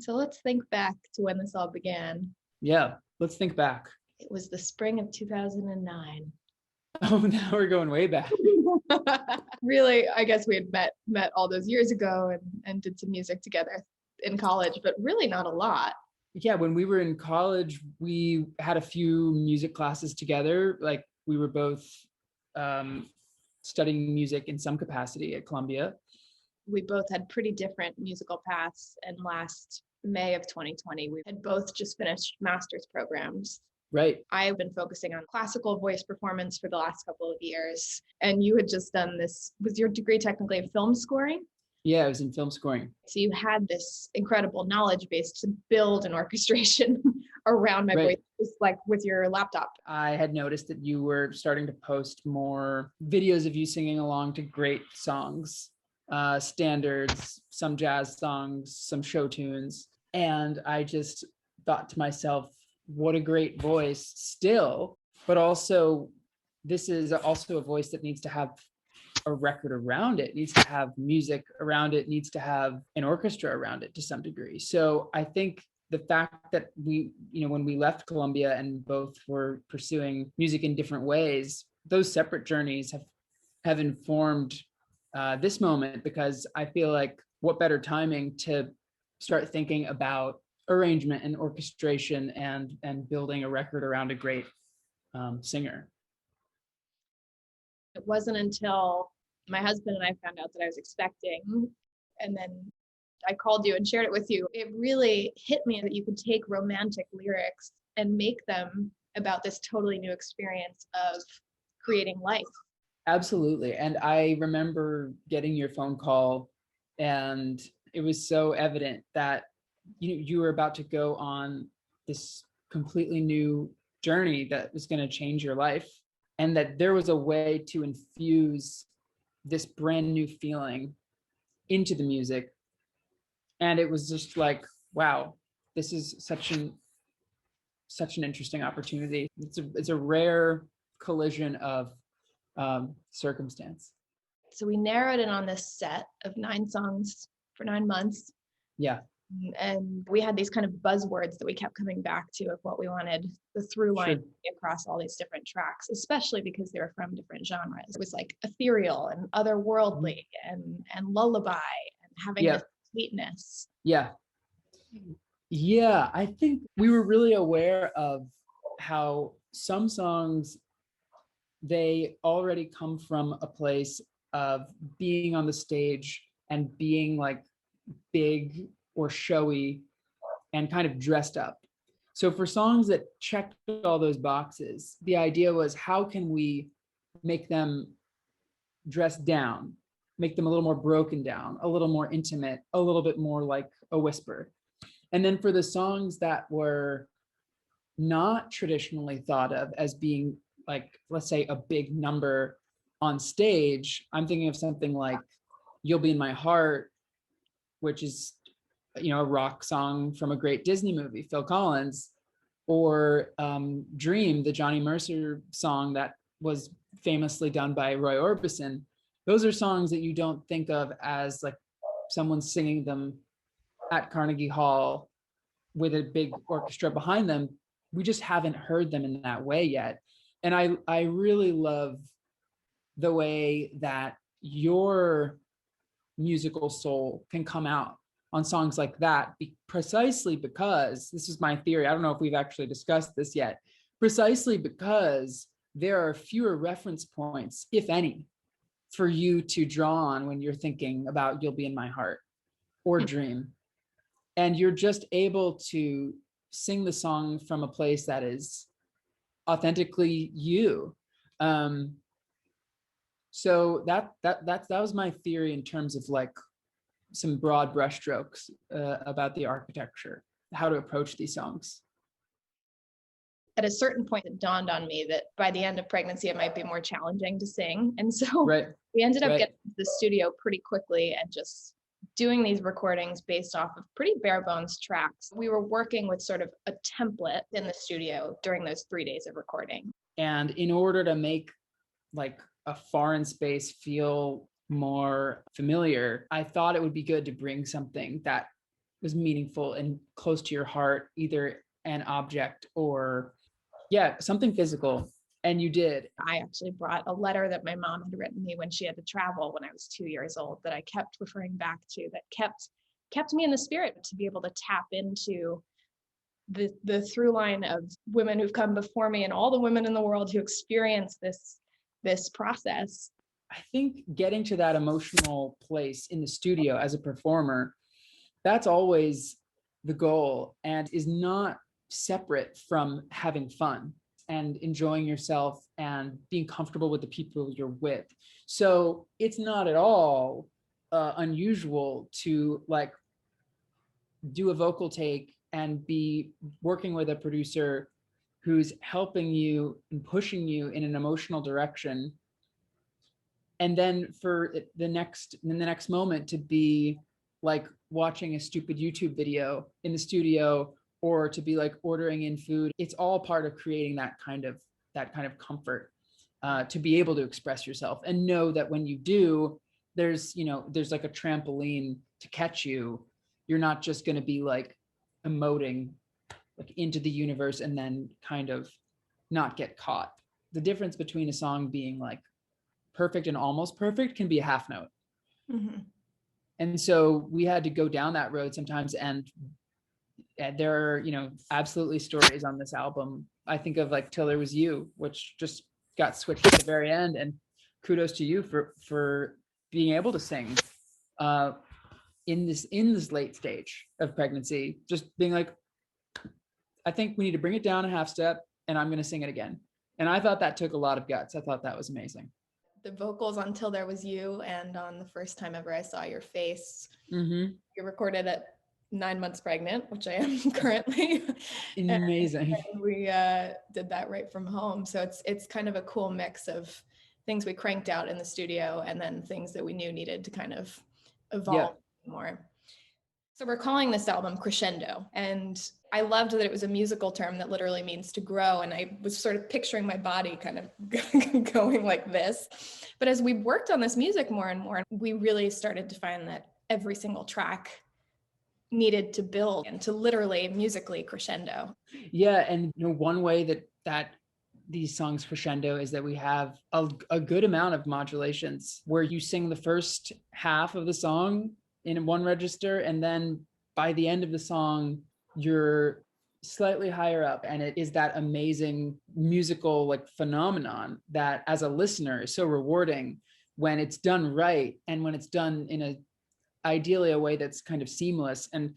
So let's think back to when this all began. Yeah, let's think back. It was the spring of 2009. Oh, now we're going way back. Really, I guess we had met all those years ago and did some music together in college, but really not a lot. Yeah, when we were in college, we had a few music classes together. Like we were both studying music in some capacity at Columbia. We both had pretty different musical paths, and last May of 2020, we had both just finished master's programs. Right. I've been focusing on classical voice performance for the last couple of years, and you had just done this. Was your degree technically film scoring? Yeah, I was in film scoring. So you had this incredible knowledge base to build an orchestration around my voice, just like with your laptop. I had noticed that you were starting to post more videos of you singing along to great songs, standards, some jazz songs, some show tunes. And I just thought to myself, what a great voice still, but also this is also a voice that needs to have a record around it, needs to have music around it, needs to have an orchestra around it to some degree. So I think the fact that we, when we left Columbia and both were pursuing music in different ways, those separate journeys have informed this moment, because I feel like what better timing to start thinking about arrangement and orchestration and building a record around a great singer. It wasn't until my husband and I found out that I was expecting, and then I called you and shared it with you. It really hit me that you could take romantic lyrics and make them about this totally new experience of creating life. Absolutely. And I remember getting your phone call, and it was so evident that you were about to go on this completely new journey that was going to change your life, and that there was a way to infuse this brand new feeling into the music. And it was just like, wow, this is such an interesting opportunity. It's a rare collision of circumstance. So we narrowed in on this set of 9 songs for 9 months. Yeah. And we had these kind of buzzwords that we kept coming back to of what we wanted the through line across all these different tracks, especially because they were from different genres. It was like ethereal and otherworldly and lullaby and having this sweetness. Yeah. I think we were really aware of how some songs, they already come from a place of being on the stage and being like big or showy and kind of dressed up. So for songs that checked all those boxes, the idea was, how can we make them dressed down, make them a little more broken down, a little more intimate, a little bit more like a whisper. And then for the songs that were not traditionally thought of as being like, let's say, a big number on stage, I'm thinking of something like You'll Be in My Heart, which is, a rock song from a great Disney movie, Phil Collins, or Dream, the Johnny Mercer song that was famously done by Roy Orbison. Those are songs that you don't think of as like someone singing them at Carnegie Hall with a big orchestra behind them. We just haven't heard them in that way yet. And I really love the way that your musical soul can come out on songs like that, precisely because, this is my theory, I don't know if we've actually discussed this yet, precisely because there are fewer reference points, if any, for you to draw on when you're thinking about You'll Be in My Heart or Dream. And you're just able to sing the song from a place that is authentically you. So that was my theory in terms of like some broad brushstrokes about the architecture, how to approach these songs. At a certain point, it dawned on me that by the end of pregnancy, it might be more challenging to sing. And so we ended up getting to the studio pretty quickly and just doing these recordings based off of pretty bare bones tracks. We were working with sort of a template in the studio during those 3 days of recording. And in order to make like a foreign space feel more familiar, I thought it would be good to bring something that was meaningful and close to your heart, either an object or something physical. And you did. I actually brought a letter that my mom had written me when she had to travel when I was 2 years old that I kept referring back to, that kept me in the spirit to be able to tap into the through line of women who've come before me and all the women in the world who experience this process. I think getting to that emotional place in the studio as a performer, that's always the goal and is not separate from having fun and enjoying yourself and being comfortable with the people you're with. So it's not at all unusual to like do a vocal take and be working with a producer who's helping you and pushing you in an emotional direction. And then for the next moment to be like watching a stupid YouTube video in the studio, or to be like ordering in food. It's all part of creating that kind of comfort to be able to express yourself and know that when you do, there's like a trampoline to catch you. You're not just going to be like emoting like into the universe and then kind of not get caught. The difference between a song being like perfect and almost perfect can be a half note. Mm-hmm. And so we had to go down that road sometimes. And there are, absolutely stories on this album. I think of like Till There Was You, which just got switched at the very end. And kudos to you for being able to sing in this late stage of pregnancy, just being like, I think we need to bring it down a half step and I'm going to sing it again. And I thought that took a lot of guts. I thought that was amazing. The vocals on Till There Was You and on The First Time Ever I Saw Your Face, you recorded at 9 months pregnant, which I am currently. Amazing. And we did that right from home. So it's kind of a cool mix of things we cranked out in the studio and then things that we knew needed to kind of evolve more. So we're calling this album Crescendo. And I loved that it was a musical term that literally means to grow. And I was sort of picturing my body kind of going like this. But as we worked on this music more and more, we really started to find that every single track needed to build and to literally musically crescendo. Yeah. And one way that these songs crescendo is that we have a good amount of modulations where you sing the first half of the song in one register, and then by the end of the song you're slightly higher up, and it is that amazing musical like phenomenon that as a listener is so rewarding when it's done right and when it's done in ideally a way that's kind of seamless. And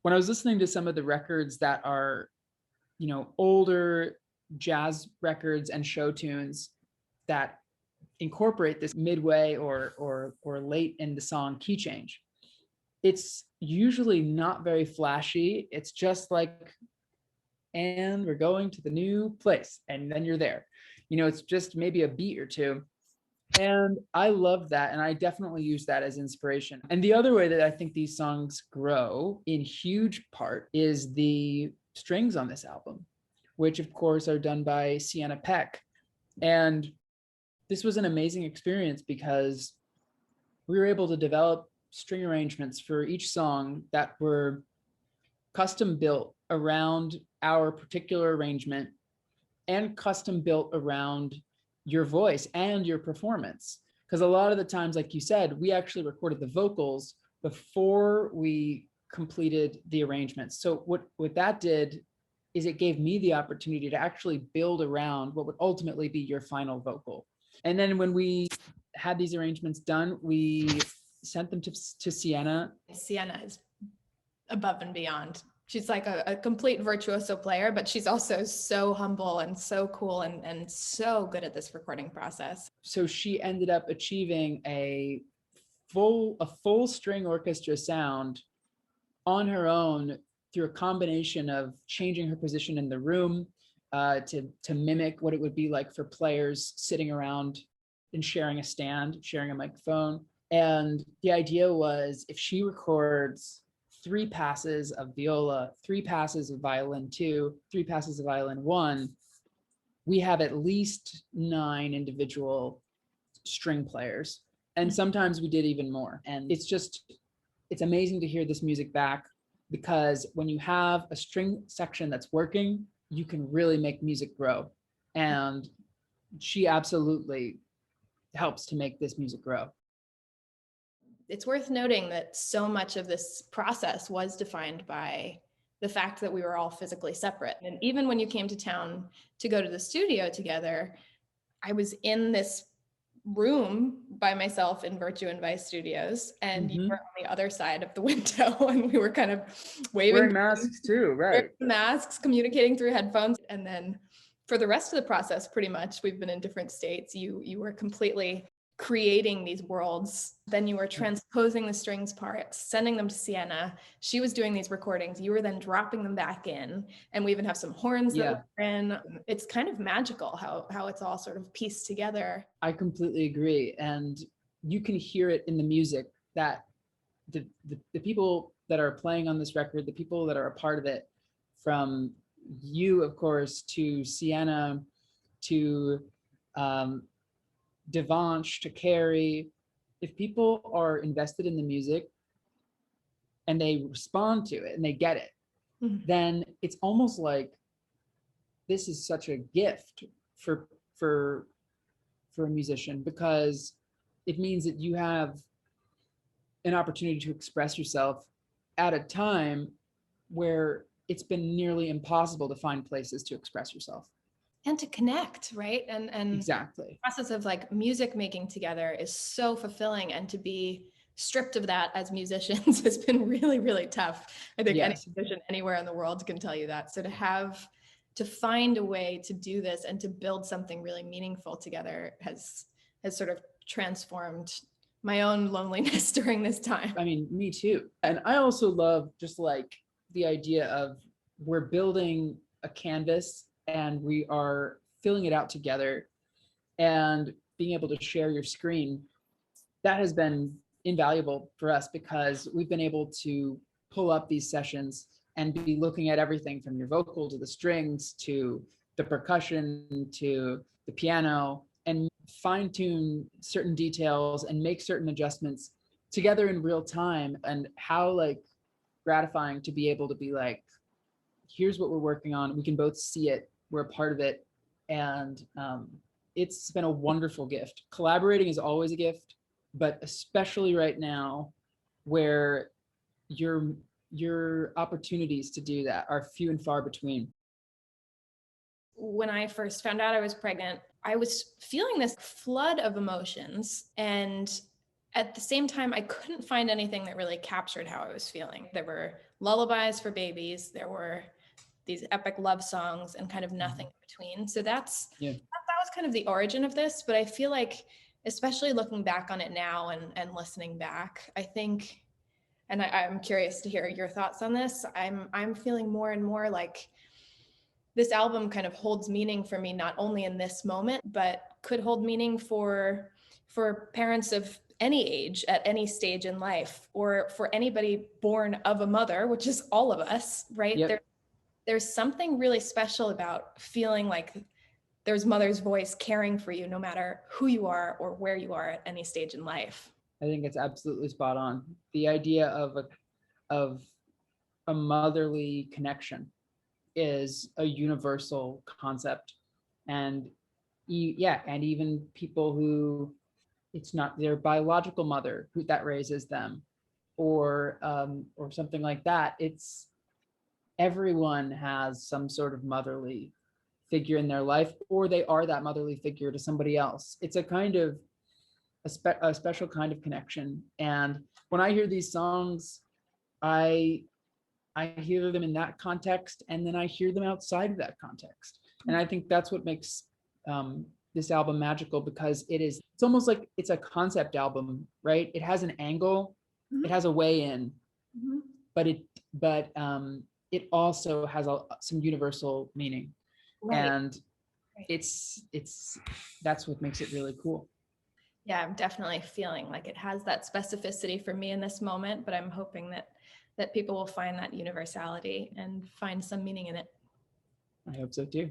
when I was listening to some of the records that are older jazz records and show tunes that incorporate this midway or late in the song key change, it's usually not very flashy. It's just like, and we're going to the new place, and then you're there. It's just maybe a beat or two. And I love that. And I definitely use that as inspiration. And the other way that I think these songs grow in huge part is the strings on this album, which of course are done by Sienna Peck. And this was an amazing experience because we were able to develop string arrangements for each song that were custom built around our particular arrangement and custom built around your voice and your performance. Because a lot of the times, like you said, we actually recorded the vocals before we completed the arrangements. So what that did is it gave me the opportunity to actually build around what would ultimately be your final vocal. And then when we had these arrangements done, we sent them to Sienna. Sienna is above and beyond. She's like a complete virtuoso player, but she's also so humble and so cool and so good at this recording process. So she ended up achieving a full string orchestra sound on her own through a combination of changing her position in the room to mimic what it would be like for players sitting around and sharing a stand, sharing a microphone. And the idea was if she records 3 passes of viola, 3 passes of violin 2, 3 passes of violin 1, we have at least 9 individual string players. And sometimes we did even more. And it's amazing to hear this music back because when you have a string section that's working, you can really make music grow. And she absolutely helps to make this music grow. It's worth noting that so much of this process was defined by the fact that we were all physically separate. And even when you came to town to go to the studio together, I was in this room by myself in Virtue and Vice Studios, and you were on the other side of the window, and we were kind of waving, wearing masks too, right? Masks, communicating through headphones. And then for the rest of the process, pretty much, we've been in different states. You were completely creating these worlds. Then you were transposing the strings parts, sending them to Sienna. She was doing these recordings. You were then dropping them back in. And we even have some horns that were in. It's kind of magical how it's all sort of pieced together. I completely agree. And you can hear it in the music that the people that are playing on this record, the people that are a part of it, from you, of course, to Sienna, to Devansh, to Carrie, if people are invested in the music and they respond to it and they get it, then it's almost like this is such a gift for a musician, because it means that you have an opportunity to express yourself at a time where it's been nearly impossible to find places to express yourself. And to connect, right? And exactly. The process of like music making together is so fulfilling, and to be stripped of that as musicians has been really, really tough. I think any musician anywhere in the world can tell you that. So to find a way to do this and to build something really meaningful together has sort of transformed my own loneliness during this time. I mean, me too. And I also love just like the idea of we're building a canvas and we are filling it out together, and being able to share your screen. That has been invaluable for us, because we've been able to pull up these sessions and be looking at everything from your vocal to the strings to the percussion to the piano, and fine tune certain details and make certain adjustments together in real time. And how like gratifying to be able to be like, here's what we're working on. We can both see it. We're a part of it. And it's been a wonderful gift. Collaborating is always a gift, but especially right now, where your opportunities to do that are few and far between. When I first found out I was pregnant, I was feeling this flood of emotions, and at the same time, I couldn't find anything that really captured how I was feeling. There were lullabies for babies, there were these epic love songs, and kind of nothing in between. So that was kind of the origin of this. But I feel like, especially looking back on it now and listening back, I think, and I'm curious to hear your thoughts on this, I'm feeling more and more like this album kind of holds meaning for me, not only in this moment, but could hold meaning for parents of any age at any stage in life, or for anybody born of a mother, which is all of us, right? Yep. There's something really special about feeling like there's mother's voice caring for you, no matter who you are or where you are at any stage in life. I think it's absolutely spot on. The idea of a motherly connection is a universal concept. And and even people who it's not their biological mother that raises them, or something like that. It's everyone has some sort of motherly figure in their life, or they are that motherly figure to somebody else. It's a kind of a special kind of connection. And when I hear these songs, I hear them in that context, and then I hear them outside of that context. And I think that's what makes this album magical, because it's almost like it's a concept album, right? It has an angle, it has a way in, but it also has some universal meaning. Right. And it's that's what makes it really cool. Yeah, I'm definitely feeling like it has that specificity for me in this moment, but I'm hoping that people will find that universality and find some meaning in it. I hope so too.